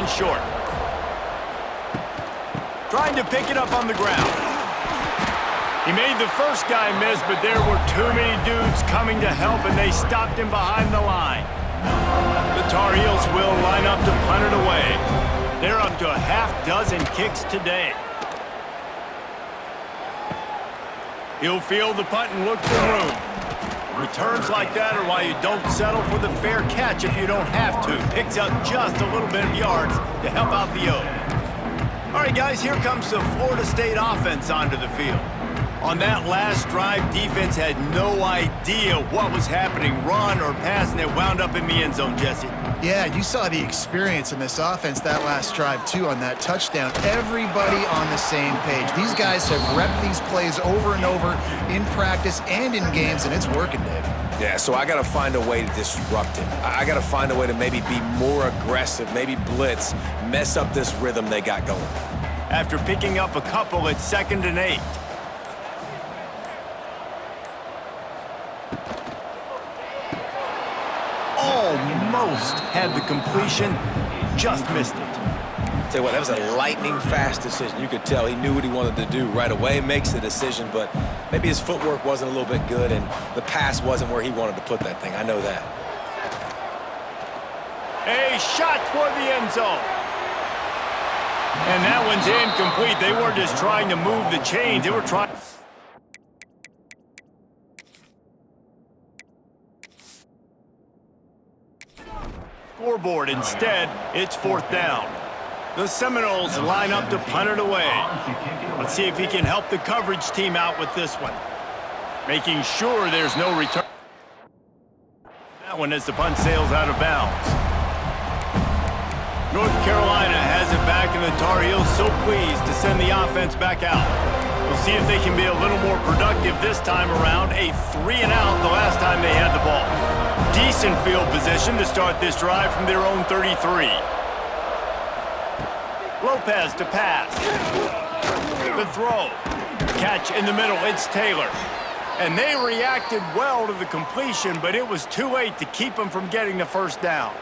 and short. Trying to pick it up on the ground. He made the first guy miss, but there were too many dudes coming to help, and they stopped him behind the line. The Tar Heels will line up to punt it away. They're up to a half-dozen kicks today. He'll field the punt and look for room. Returns like that are why you don't settle for the fair catch if you don't have to. Picks up just a little bit of yards to help out the O. All right, guys, here comes the Florida State offense onto the field. On that last drive, defense had no idea what was happening, run or pass, and it wound up in the end zone, Jesse. Yeah, you saw the experience in this offense that last drive, too, on that touchdown. Everybody on the same page. These guys have repped these plays over and over in practice and in games, and it's working, Dave. Yeah, so I got to find a way to disrupt it. I got to find a way to maybe be more aggressive, maybe blitz, mess up this rhythm they got going. After picking up a couple, it's 2nd and 8. Almost had the completion, just missed it. Tell you what, that was a lightning-fast decision. You could tell he knew what he wanted to do right away, makes the decision, but maybe his footwork wasn't a little bit good, and the pass wasn't where he wanted to put that thing. I know that. A shot toward the end zone. And that one's incomplete. They weren't just trying to move the chains. They were trying... Scoreboard. Instead, it's 4th down. The Seminoles line up to punt it away. Let's see if he can help the coverage team out with this one. Making sure there's no return. That one as the punt sails out of bounds. North Carolina has it back, and the Tar Heels so pleased to send the offense back out. We'll see if they can be a little more productive this time around. A 3-and-out the last time they had the ball. Decent field position to start this drive from their own 33. Lopez to pass. The throw. Catch in the middle, it's Taylor. And they reacted well to the completion, but it was too late to keep them from getting the first down.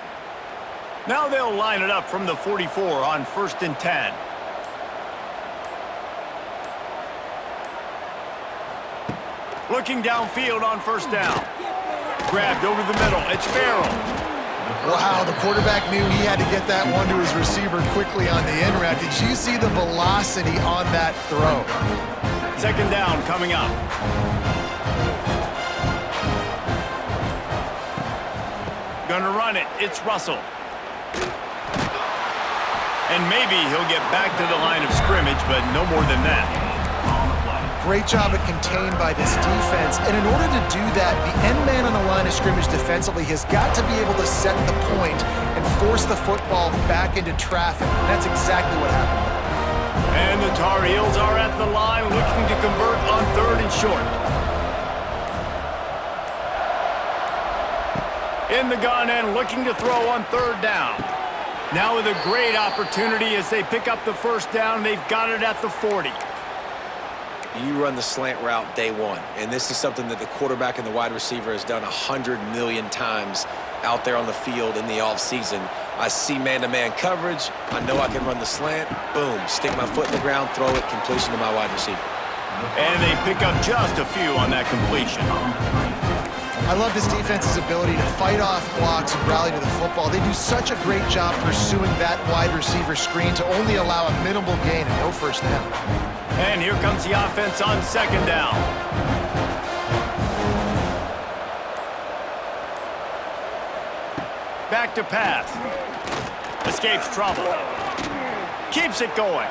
Now they'll line it up from the 44 on 1st and 10. Looking downfield on 1st down. Grabbed over the middle. It's Farrell. Wow, the quarterback knew he had to get that one to his receiver quickly on the in route. Did you see the velocity on that throw? 2nd down coming up. Gonna run it. It's Russell. And maybe he'll get back to the line of scrimmage, but no more than that. Great job at contained by this defense. And in order to do that, the end man on the line of scrimmage defensively has got to be able to set the point and force the football back into traffic. And that's exactly what happened. And the Tar Heels are at the line looking to convert on 3rd and short. In the gun and looking to throw on 3rd down. Now with a great opportunity as they pick up the first down. They've got it at the 40. You run the slant route day one, and this is something that the quarterback and the wide receiver has done 100 million times out there on the field in the offseason. I see man-to-man coverage. I know I can run the slant. Boom, stick my foot in the ground, throw it, completion to my wide receiver. And they pick up just a few on that completion. I love this defense's ability to fight off blocks and rally to the football. They do such a great job pursuing that wide receiver screen to only allow a minimal gain and no first down. And here comes the offense on 2nd down. Back to pass. Escapes trouble. Keeps it going.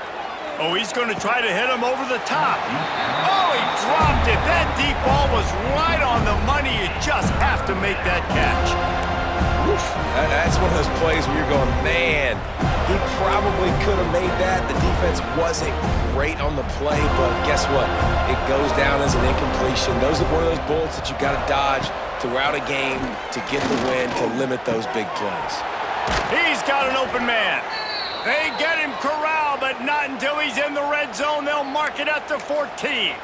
Oh, he's going to try to hit him over the top. Oh, he dropped it. That deep ball was right on the money. You just have to make that catch. Oof. That's one of those plays where you're going, man, he probably could have made that. The defense wasn't great on the play, but guess what? It goes down as an incompletion. Those are one of those bullets that you got to dodge throughout a game to get the win, to limit those big plays. He's got an open man. They get him corralled, but not until he's in the red zone. They'll mark it at the 14.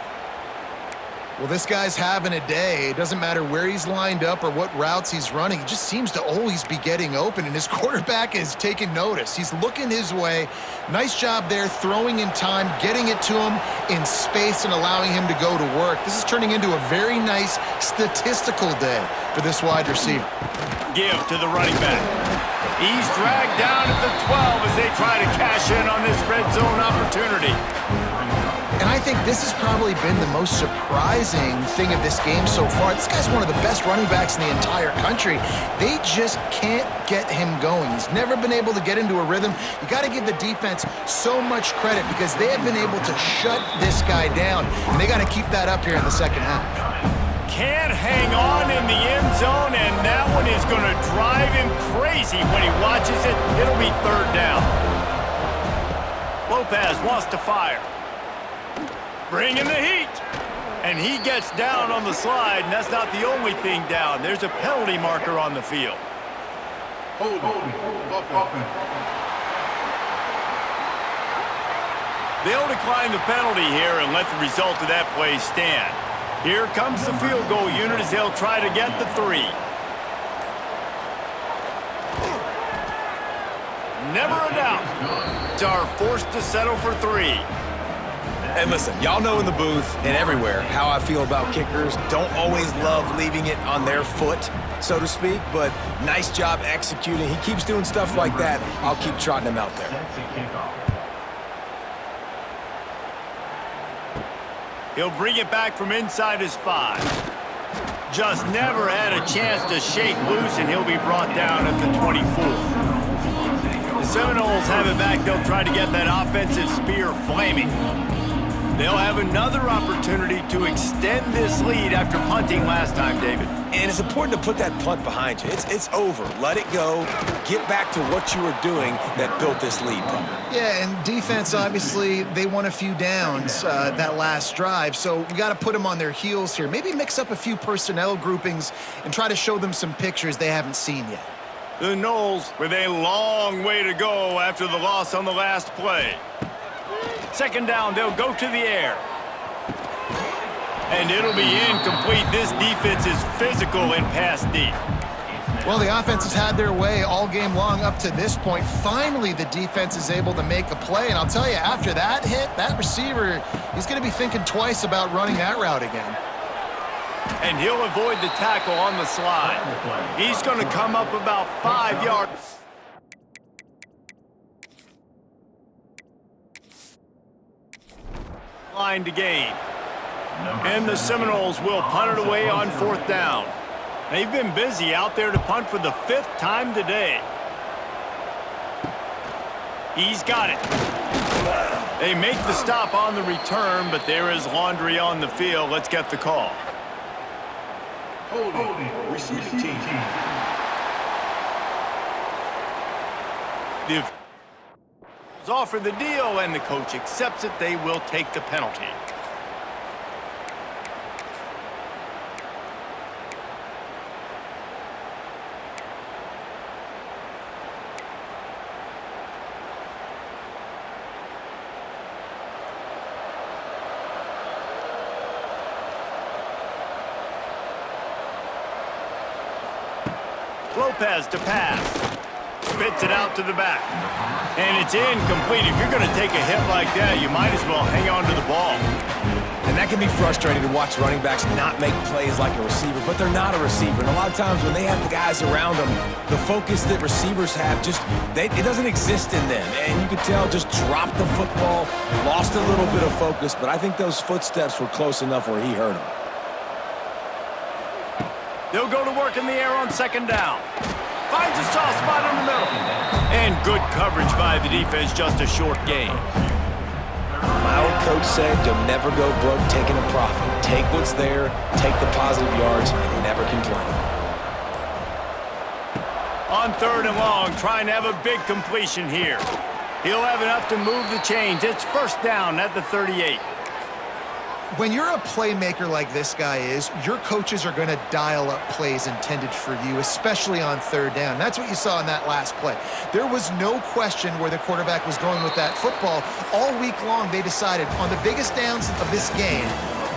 Well, this guy's having a day. It doesn't matter where he's lined up or what routes he's running. He just seems to always be getting open, and his quarterback is taking notice. He's looking his way. Nice job there, throwing in time, getting it to him in space and allowing him to go to work. This is turning into a very nice statistical day for this wide receiver. Give to the running back. He's dragged down at the 12 as they try to cash in on this red zone opportunity. And I think this has probably been the most surprising thing of this game so far. This guy's one of the best running backs in the entire country. They just can't get him going. He's never been able to get into a rhythm. You got to give the defense so much credit because they have been able to shut this guy down, and they got to keep that up here in the second half. Can't hang on in the end zone, and that one is going to drive him crazy when he watches it. It'll be third down. Lopez wants to fire. Bringing the heat. And he gets down on the slide, and that's not the only thing down. There's a penalty marker on the field. They'll decline the penalty here and let the result of that play stand. Here comes the field goal unit as they'll try to get the 3. Never a doubt. Are forced to settle for 3. And listen, y'all know in the booth and everywhere how I feel about kickers. Don't always love leaving it on their foot, so to speak, but nice job executing. He keeps doing stuff like that. I'll keep trotting him out there. He'll bring it back from inside his 5. Just never had a chance to shake loose, and he'll be brought down at the 24. The Seminoles have it back. They'll try to get that offensive spear flaming. They'll have another opportunity to extend this lead after punting last time, David. And it's important to put that punt behind you. It's over. Let it go. Get back to what you were doing that built this lead. Yeah, and defense, obviously, they won a few downs that last drive, so we got to put them on their heels here. Maybe mix up a few personnel groupings and try to show them some pictures they haven't seen yet. The Noles with a long way to go after the loss on the last play. Second down, they'll go to the air. And it'll be incomplete. This defense is physical and pass deep. Well, the offense has had their way all game long up to this point. Finally, the defense is able to make a play. And I'll tell you, after that hit, that receiver, he's going to be thinking twice about running that route again. And he'll avoid the tackle on the slide. He's going to come up about 5 yards. Line to gain. And the Seminoles will punt it away on 4th down. They've been busy out there to punt for the 5th time today. He's got it. They make the stop on the return, but there is laundry on the field. Let's get the call. Holding, receiving team. The offer the deal, and the coach accepts it. They will take the penalty. Lopez to pass. Spits it out to the back. And it's incomplete. If you're going to take a hit like that, you might as well hang on to the ball. And that can be frustrating to watch running backs not make plays like a receiver, but they're not a receiver. And a lot of times when they have the guys around them, the focus that receivers have it doesn't exist in them. And you could tell just dropped the football, lost a little bit of focus, but I think those footsteps were close enough where he heard them. They'll go to work in the air on 2nd down. Finds a soft spot in the middle. And good coverage by the defense, just a short gain. My old coach said you'll never go broke taking a profit. Take what's there, take the positive yards, and never complain. On 3rd and long, trying to have a big completion here. He'll have enough to move the chains. It's 1st down at the 38. When you're a playmaker like this guy is, your coaches are going to dial up plays intended for you, especially on 3rd down. That's what you saw in that last play. There was no question where the quarterback was going with that football. All week long, they decided on the biggest downs of this game,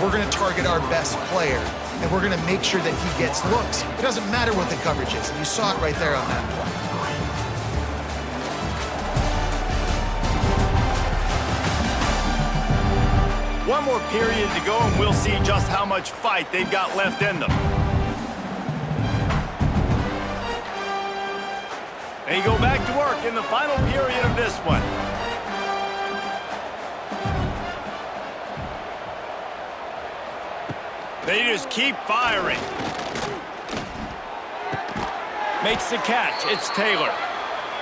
we're going to target our best player, and we're going to make sure that he gets looks. It doesn't matter what the coverage is, and you saw it right there on that play. One more period to go, and we'll see just how much fight they've got left in them. They go back to work in the final period of this one. They just keep firing. Makes the catch. It's Taylor.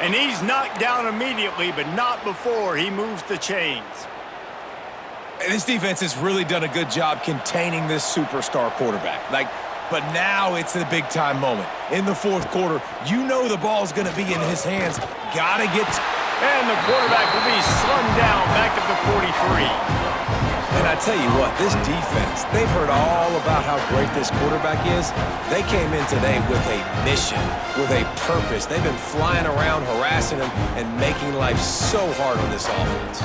And he's knocked down immediately, but not before he moves the chains. This defense has really done a good job containing this superstar quarterback. But now it's the big-time moment. In the fourth quarter, you know the ball's going to be in his hands. Gotta get... And the quarterback will be slung down back at the 43. And I tell you what, this defense, they've heard all about how great this quarterback is. They came in today with a mission, with a purpose. They've been flying around, harassing him, and making life so hard on this offense.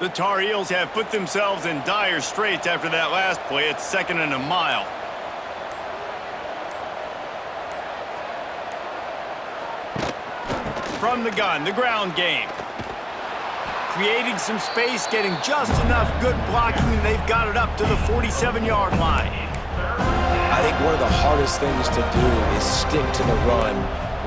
The Tar Heels have put themselves in dire straits after that last play. It's 2nd and a mile. From the gun, the ground game. Creating some space, getting just enough good blocking, and they've got it up to the 47-yard line. I think one of the hardest things to do is stick to the run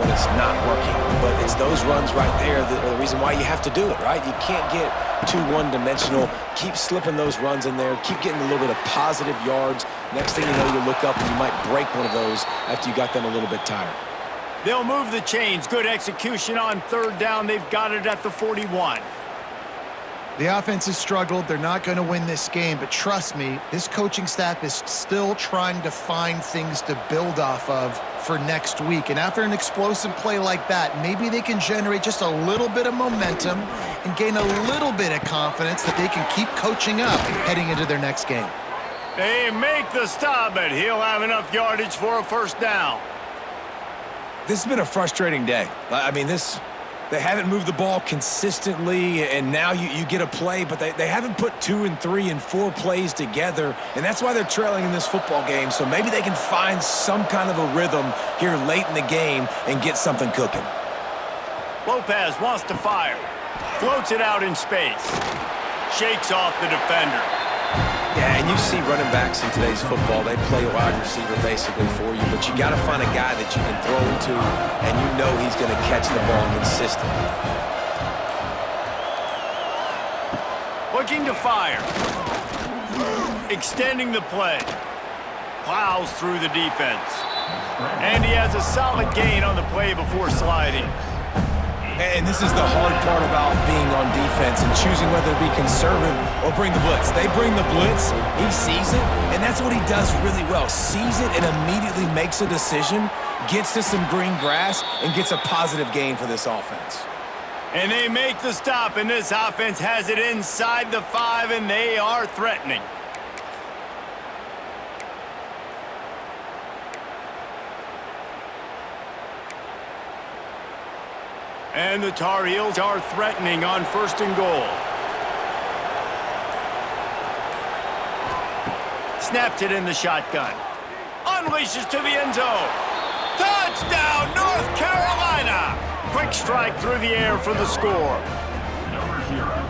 when it's not working. But it's those runs right there that are the reason why you have to do it, right? You can't get too one-dimensional. Keep slipping those runs in there. Keep getting a little bit of positive yards. Next thing you know, you look up and you might break one of those after you got them a little bit tired. They'll move the chains. Good execution on 3rd down. They've got it at the 41. The offense has struggled. They're not going to win this game, but trust me, this coaching staff is still trying to find things to build off of for next week. And after an explosive play like that, maybe they can generate just a little bit of momentum and gain a little bit of confidence that they can keep coaching up heading into their next game. They make the stop, but he'll have enough yardage for a 1st down. This has been a frustrating day. I mean, they haven't moved the ball consistently, and now you get a play, but they haven't put 2 and 3 and 4 plays together, and that's why they're trailing in this football game. So maybe they can find some kind of a rhythm here late in the game and get something cooking. Lopez wants to fire. Floats it out in space. Shakes off the defender. Yeah, and you see running backs in today's football, they play wide receiver basically for you, but you got to find a guy that you can throw into, and you know he's going to catch the ball consistently. Looking to fire. Extending the play. Plows through the defense. And he has a solid gain on the play before sliding. And this is the hard part about being on defense and choosing whether to be conservative or bring the blitz. They bring the blitz, he sees it, and that's what he does really well. Sees it and immediately makes a decision, gets to some green grass, and gets a positive gain for this offense. And they make the stop, and this offense has it inside the 5, and they are threatening. And the Tar Heels are threatening on 1st and goal. Snaps it in the shotgun. Unleashes to the end zone. Touchdown, North Carolina! Quick strike through the air for the score.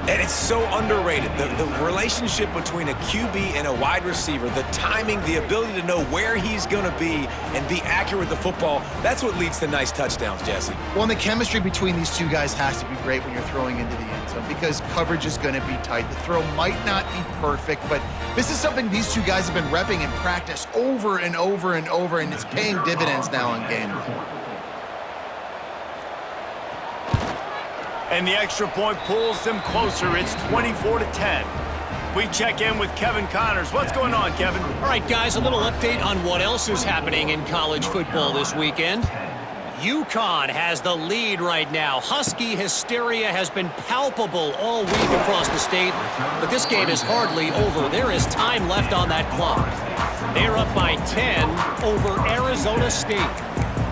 And it's so underrated. The relationship between a QB and a wide receiver, the timing, the ability to know where he's going to be and be accurate with the football, that's what leads to nice touchdowns, Jesse. Well, and the chemistry between these two guys has to be great when you're throwing into the end zone because coverage is going to be tight. The throw might not be perfect, but this is something these two guys have been repping in practice over and over and over, and it's paying dividends now in game. And the extra point pulls them closer. It's 24-10. We check in with Kevin Connors. What's going on, Kevin? All right, guys, a little update on what else is happening in college football this weekend. UConn has the lead right now. Husky hysteria has been palpable all week across the state, but this game is hardly over. There is time left on that clock. They're up by 10 over Arizona State.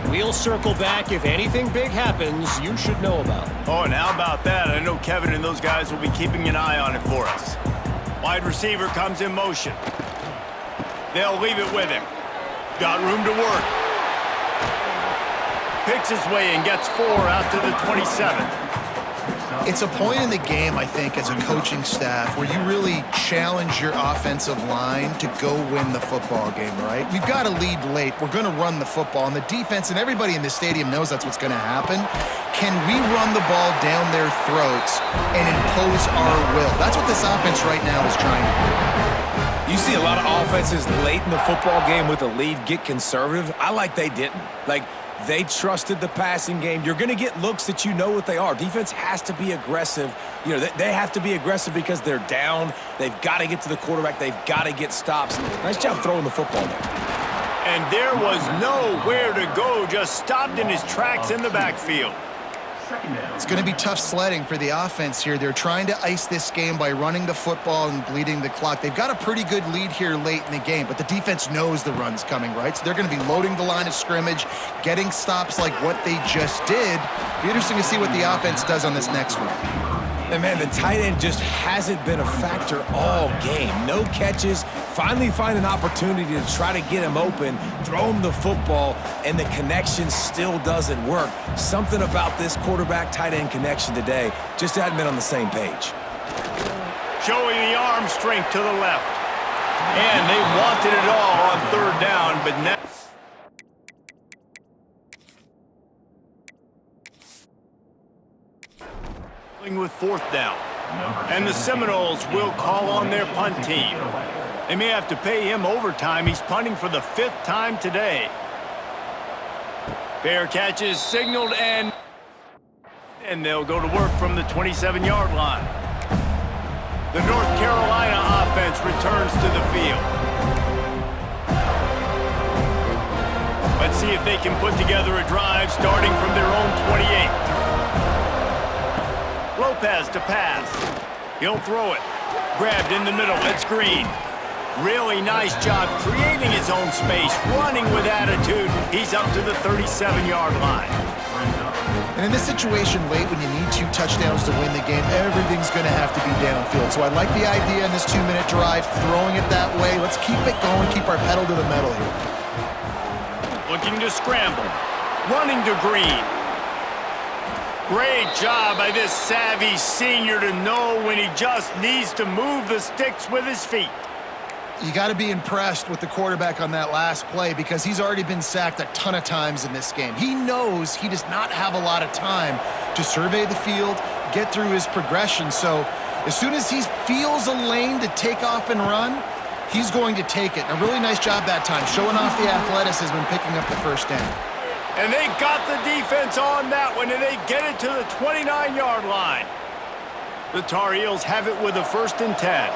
We'll circle back. If anything big happens, you should know about it. Oh, and how about that? I know Kevin and those guys will be keeping an eye on it for us. Wide receiver comes in motion. They'll leave it with him. Got room to work. Picks his way and gets 4 out to the 27. It's a point in the game, I think, as a coaching staff where you really challenge your offensive line to go win the football game, right? We've got to lead late. We're going to run the football, and the defense and everybody in the stadium knows that's what's going to happen. Can we run the ball down their throats and impose our will? That's what this offense right now is trying to do. You see a lot of offenses late in the football game with a lead get conservative. I like they didn't. Like, they trusted the passing game. You're going to get looks that you know what they are. Defense has to be aggressive. You know, they have to be aggressive because they're down. They've got to get to the quarterback. They've got to get stops. Nice job throwing the football there. And there was nowhere to go, just stopped in his tracks in the backfield. It's going to be tough sledding for the offense here. They're trying to ice this game by running the football and bleeding the clock. They've got a pretty good lead here late in the game, but the defense knows the run's coming, right? So they're going to be loading the line of scrimmage, getting stops like what they just did. Be interesting to see what the offense does on this next one. And, man, the tight end just hasn't been a factor all game. No catches. Finally find an opportunity to try to get him open, throw him the football, and the connection still doesn't work. Something about this quarterback-tight end connection today just hadn't been on the same page. Showing the arm strength to the left. And they wanted it all on 3rd down, but now... with 4th down. And the Seminoles will call on their punt team. They may have to pay him overtime. He's punting for the 5th time today. Fair catch is signaled, and they'll go to work from the 27-yard line. The North Carolina offense returns to the field. Let's see if they can put together a drive starting from their own 28. Lopez to pass. He'll throw it. Grabbed in the middle. It's Green. Really nice job creating his own space, running with attitude. He's up to the 37-yard line. And in this situation late when you need 2 touchdowns to win the game, everything's going to have to be downfield. So I like the idea in this 2-minute drive, throwing it that way. Let's keep it going, keep our pedal to the metal here. Looking to scramble. Running to Green. Great job by this savvy senior to know when he just needs to move the sticks with his feet. You got to be impressed with the quarterback on that last play because he's already been sacked a ton of times in this game. He knows he does not have a lot of time to survey the field, get through his progression. So as soon as he feels a lane to take off and run, he's going to take it. And a really nice job that time, showing off the athleticism and picking up the 1st down. And they got the defense on that one, and they get it to the 29-yard line. The Tar Heels have it with a 1st and 10.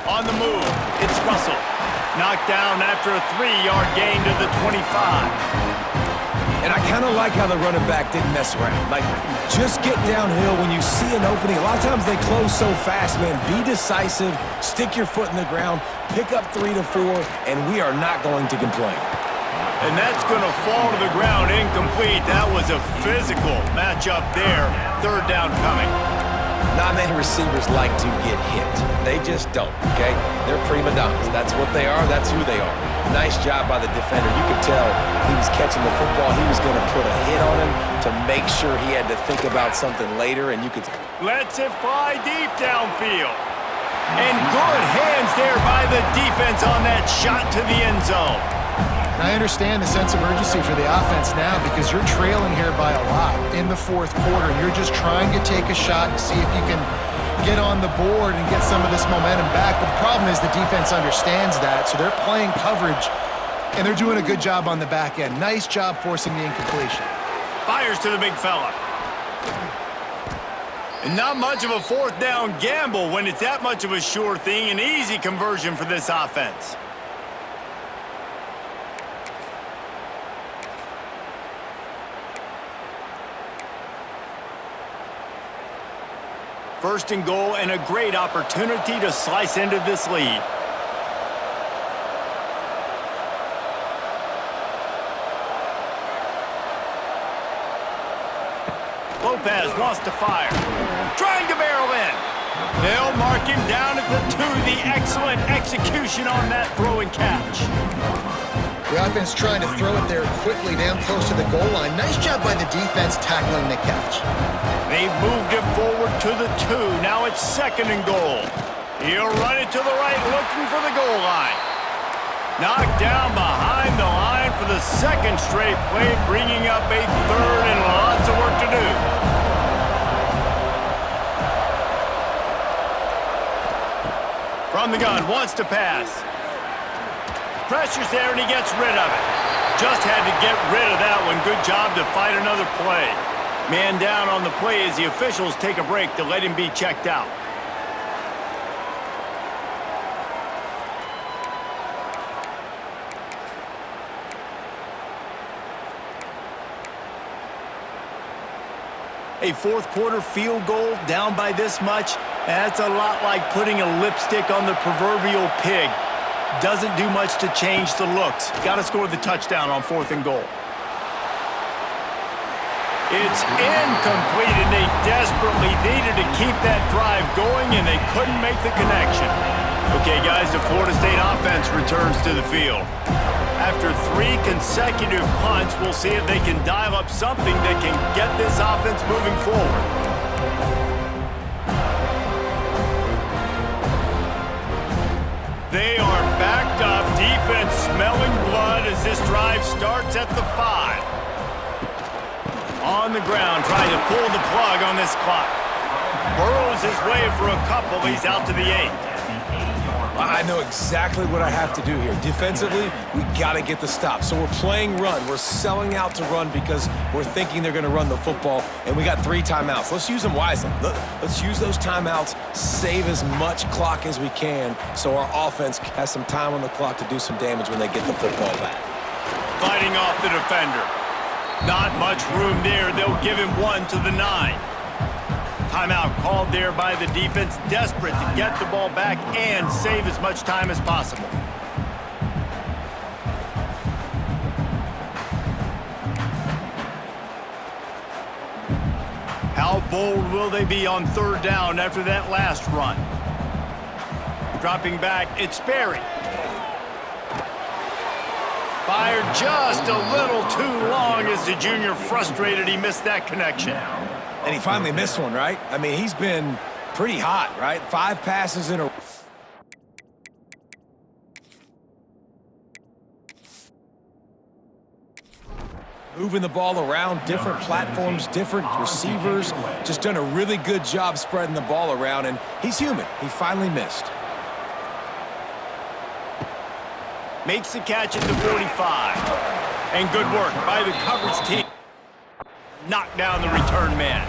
On the move, it's Russell. Knocked down after a 3-yard gain to the 25. And I kind of like how the running back didn't mess around. Like, just get downhill when you see an opening. A lot of times they close so fast, man. Be decisive, stick your foot in the ground, pick up 3 to 4, and we are not going to complain. And that's going to fall to the ground incomplete. That was a physical matchup there. 3rd down coming. Not many receivers like to get hit. They just don't, okay? They're prima donnas. That's what they are. That's who they are. Nice job by the defender. You could tell he was catching the football. He was going to put a hit on him to make sure he had to think about something later, and you could... Lets it fly deep downfield. And good hands there by the defense on that shot to the end zone. I understand the sense of urgency for the offense now because you're trailing here by a lot in the 4th quarter. And you're just trying to take a shot and see if you can get on the board and get some of this momentum back. But the problem is the defense understands that, so they're playing coverage, and they're doing a good job on the back end. Nice job forcing the incompletion. Fires to the big fella. And not much of a 4th down gamble when it's that much of a sure thing, an easy conversion for this offense. First and goal and a great opportunity to slice into this lead. Lopez wants to fire. Trying to barrel in. They'll mark him down at the 2. The excellent execution on that throw and catch. The offense trying to throw it there quickly down close to the goal line. Nice job by the defense tackling the catch. They've moved it forward to the 2. Now it's second and goal. He'll run it to the right, looking for the goal line. Knocked down behind the line for the second straight play, bringing up a third and lots of work to do. From the gun, wants to pass. Pressure's there, and he gets rid of it. Just had to get rid of that one. Good job to fight another play. Man down on the play as the officials take a break to let him be checked out. A fourth quarter field goal down by this much, that's a lot like putting a lipstick on the proverbial pig. Doesn't do much to change the looks. Got to score the touchdown on fourth and goal. It's incomplete, and they desperately needed to keep that drive going, and they couldn't make the connection. Okay, guys, the Florida State offense returns to the field. After 3 consecutive punts, we'll see if they can dial up something that can get this offense moving forward. They are backed up, defense smelling blood as this drive starts at the 5. On the ground, trying to pull the plug on this clock. Burrows his way for a couple, he's out to the 8. I know exactly what I have to do here. Defensively, we got to get the stop. So we're playing run. We're selling out to run because we're thinking they're going to run the football, and we got 3 timeouts. Let's use them wisely. Let's use those timeouts, save as much clock as we can so our offense has some time on the clock to do some damage when they get the football back. Fighting off the defender. Not much room there. They'll give him 1 to the 9. Timeout called there by the defense, desperate to get the ball back and save as much time as possible. How bold will they be on third down after that last run? Dropping back, it's Sperry. Fired just a little too long as the junior frustrated he missed that connection. And he finally missed one, right? I mean, he's been pretty hot, right? 5 passes in a... Moving the ball around, different platforms, different receivers. Just done a really good job spreading the ball around, and he's human. He finally missed. Makes the catch at the 45. And good work by the coverage team. Knock down the return man.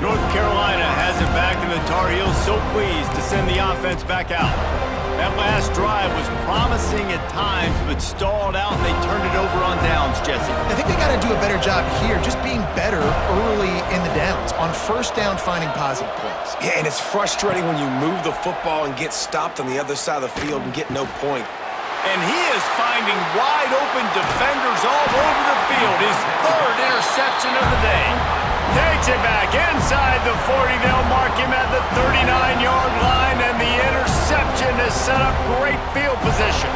North Carolina has it back, and the Tar Heels so pleased to send the offense back out. That last drive was promising at times, but stalled out, and they turned it over on downs, Jesse. I think they got to do a better job here, just being better early in the downs. On first down, finding positive plays. Yeah, and it's frustrating when you move the football and get stopped on the other side of the field and get no point. And he is finding wide-open defenders all over the field. His 3rd interception of the day. Takes it back inside the 40. They'll mark him at the 39-yard line, and the interception has set up great field position.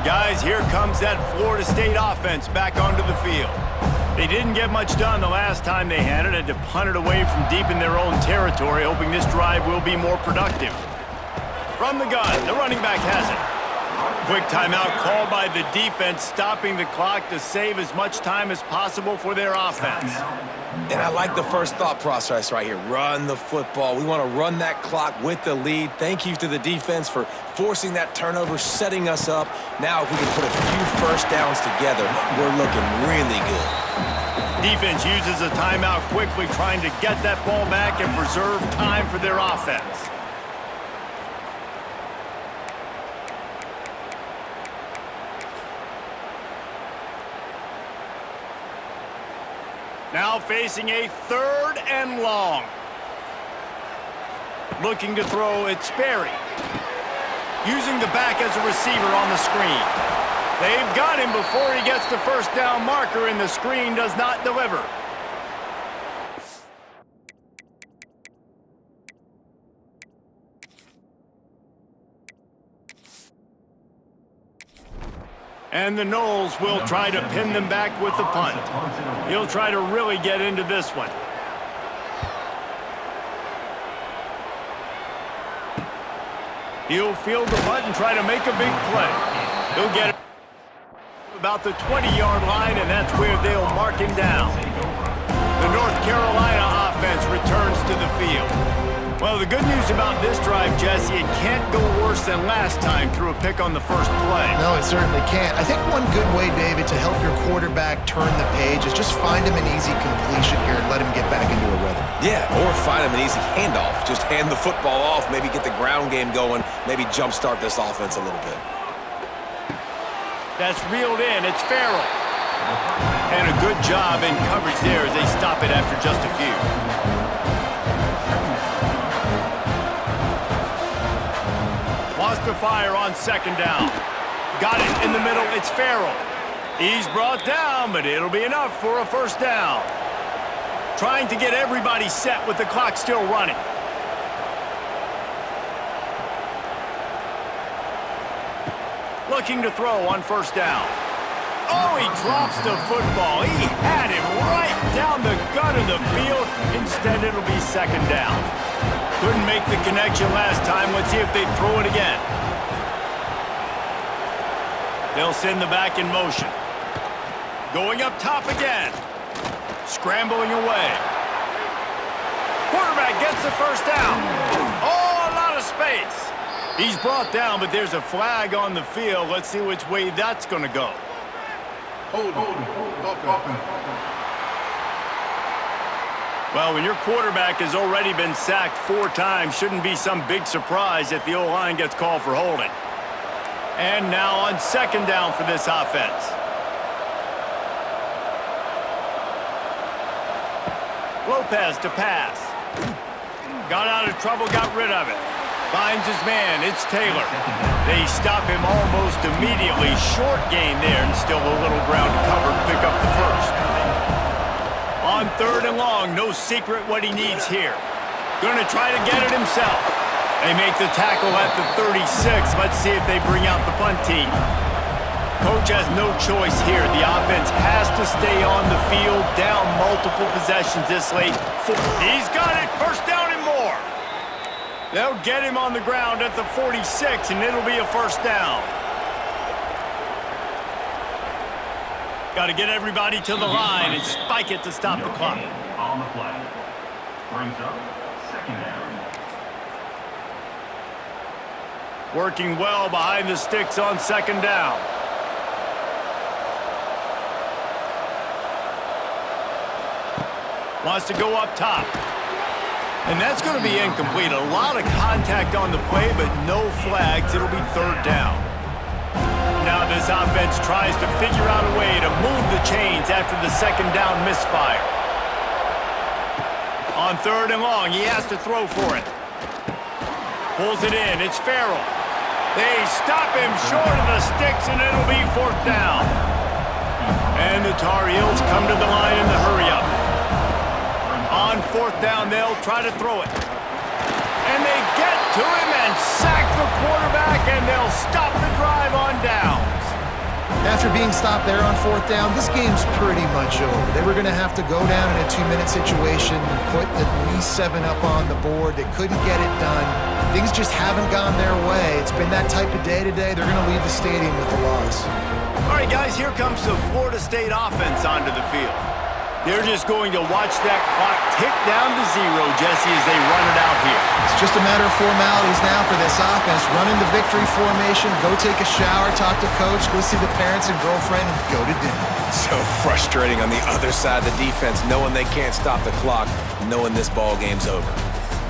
Guys, here comes that Florida State offense back onto the field. They didn't get much done the last time they had it, had to punt it away from deep in their own territory, hoping this drive will be more productive. From the gun, the running back has it. Quick timeout called by the defense, stopping the clock to save as much time as possible for their offense. And I like the first thought process right here. Run the football. We want to run that clock with the lead. Thank you to the defense for forcing that turnover, setting us up. Now, if we can put a few first downs together, we're looking really good. Defense uses a timeout quickly, trying to get that ball back and preserve time for their offense. Now facing a 3rd and long. Looking to throw, it's Sperry. Using the back as a receiver on the screen. They've got him before he gets the first down marker, and the screen does not deliver. And the Noles will try to pin them back with the punt. He'll try to really get into this one. He'll field the punt and try to make a big play. He'll get it about the 20-yard line, and that's where they'll mark him down. The North Carolina offense returns to the field. Well, the good news about this drive, Jesse, it can't go worse than last time through a pick on the first play. No, it certainly can't. I think one good way, David, to help your quarterback turn the page is just find him an easy completion here and let him get back into a rhythm. Yeah, or find him an easy handoff. Just hand the football off, maybe get the ground game going, maybe jumpstart this offense a little bit. That's reeled in. It's Farrell. And a good job in coverage there as they stop it after just a few. Lost to fire on 2nd down. Got it in the middle. It's Farrell. He's brought down, but it'll be enough for a first down. Trying to get everybody set with the clock still running. Looking to throw on 1st down. Oh, he drops the football. He had him right down the gut of the field. Instead, it'll be 2nd down. Couldn't make the connection last time. Let's see if they throw it again. They'll send the back in motion. Going up top again. Scrambling away. Quarterback gets the first down. Oh, a lot of space. He's brought down, but there's a flag on the field. Let's see which way that's going to go. Well, when your quarterback has already been sacked 4 times, shouldn't be some big surprise if the O-line gets called for holding. And now on 2nd down for this offense. Lopez to pass. Got out of trouble, got rid of it. Finds his man, it's Taylor. They stop him almost immediately. Short gain there, and still a little ground to cover to pick up the first. On 3rd and long, no secret what he needs here. Gonna try to get it himself. They make the tackle at the 36. Let's see if they bring out the punt team. Coach has no choice here. The offense has to stay on the field, down multiple possessions this late. He's got it, 1st down and more. They'll get him on the ground at the 46, and it'll be a 1st down. Got to get everybody to the line and spike it to stop the clock. On the play. Brings up 2nd down. Working well behind the sticks on 2nd down. Wants to go up top. And that's going to be incomplete. A lot of contact on the play, but no flags. It'll be 3rd down. Now this offense tries to figure out a way to move the chains after the 2nd down misfire. On 3rd and long, he has to throw for it. Pulls it in. It's Farrell. They stop him short of the sticks, and it'll be 4th down. And the Tar Heels come to the line in the hurry-up. On 4th down, they'll try to throw it. And they get to him and sack the quarterback, and they'll stop the drive on downs. After being stopped there on 4th down, this game's pretty much over. They were going to have to go down in a 2-minute situation and put at least 7 up on the board. They couldn't get it done. Things just haven't gone their way. It's been that type of day today. They're going to leave the stadium with a loss. All right, guys, here comes the Florida State offense onto the field. They're just going to watch that clock tick down to 0, Jesse, as they run it out here. It's just a matter of formalities now for this offense. Run in the victory formation, go take a shower, talk to coach, go see the parents and girlfriend, and go to dinner. So frustrating on the other side of the defense, knowing they can't stop the clock, knowing this ball game's over.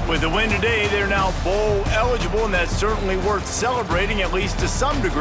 With the win today, they're now bowl eligible, and that's certainly worth celebrating, at least to some degree.